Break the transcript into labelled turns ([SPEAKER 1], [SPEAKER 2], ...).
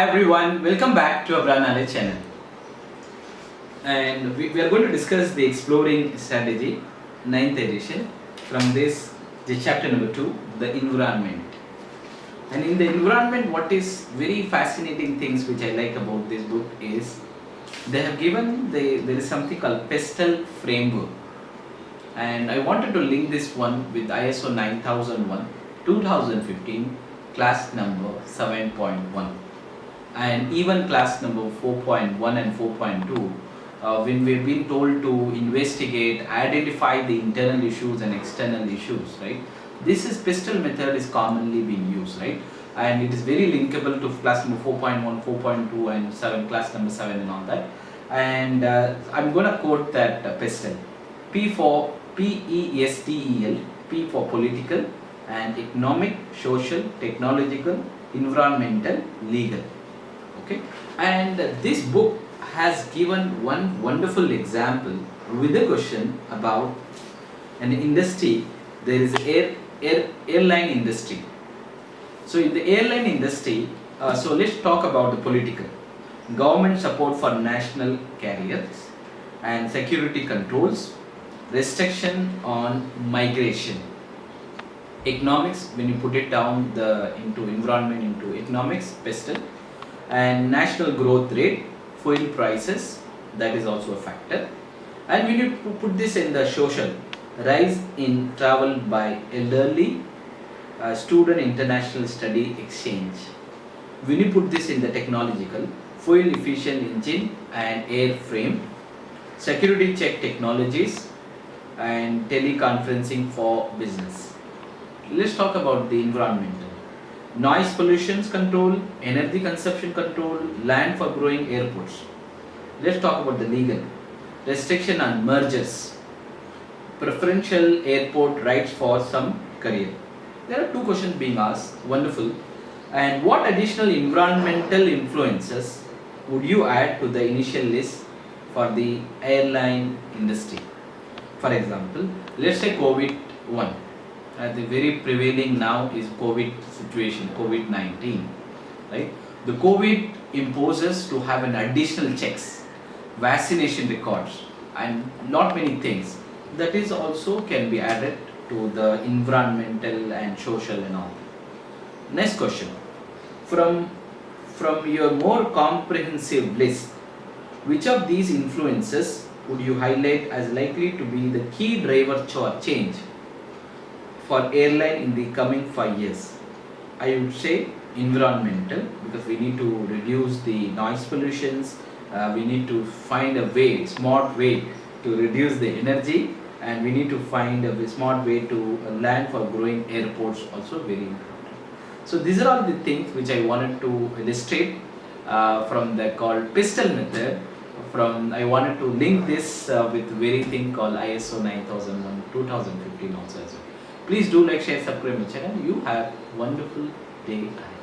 [SPEAKER 1] Hi everyone, welcome back to our Knowledge channel. And we are going to discuss the Exploring Strategy, 9th edition, from this, the chapter number 2, the environment. And in the environment, what is very fascinating things which I like about this book is they have given there is something called PESTLE framework. And I wanted to link this one with ISO 9001 2015 class number 7.1 and even class number 4.1 and 4.2 when we've been told to investigate, identify the internal issues and external issues, right? This is PESTLE method is commonly being used, right? And it is very linkable to class number 4.1, 4.2 and 7, class number 7 and all that. And I'm going to quote that PESTLE. P for PESTEL, P for political and economic, social, technological, environmental, legal. Okay, and this book has given one wonderful example with a question about an industry. There is airline industry. So in the airline industry, so let's talk about the political. Government support for national carriers and security controls, restriction on migration. Economics, when you put it down into environment, into economics, PESTLE, and national growth rate, fuel prices, that is also a factor. And we need to put this in the social, rise in travel by elderly, student international study exchange. We need to put this in the technological, fuel efficient engine and airframe, security check technologies and teleconferencing for business. Let's talk about the environmental. Noise pollution control, energy consumption control, land for growing airports. Let's talk about the legal. Restriction on mergers, preferential airport rights for some career. There are two questions being asked, wonderful. And what additional environmental influences would you add to the initial list for the airline industry? For example, let's say COVID-1. The very prevailing now is COVID situation, COVID-19, right? The COVID imposes to have an additional checks, vaccination records and not many things. That is also can be added to the environmental and social and all. Next question. From your more comprehensive list, which of these influences would you highlight as likely to be the key driver change for airline in the coming 5 years? I would say environmental, because we need to reduce the noise pollutions, we need to find a way, smart way to reduce the energy, and we need to find a smart way to land for growing airports, also very important. So these are all the things which I wanted to illustrate from the called PESTLE method. I wanted to link this with very thing called ISO 9001 2015 also as well. Please do like, share, subscribe my channel. You have a wonderful day ahead.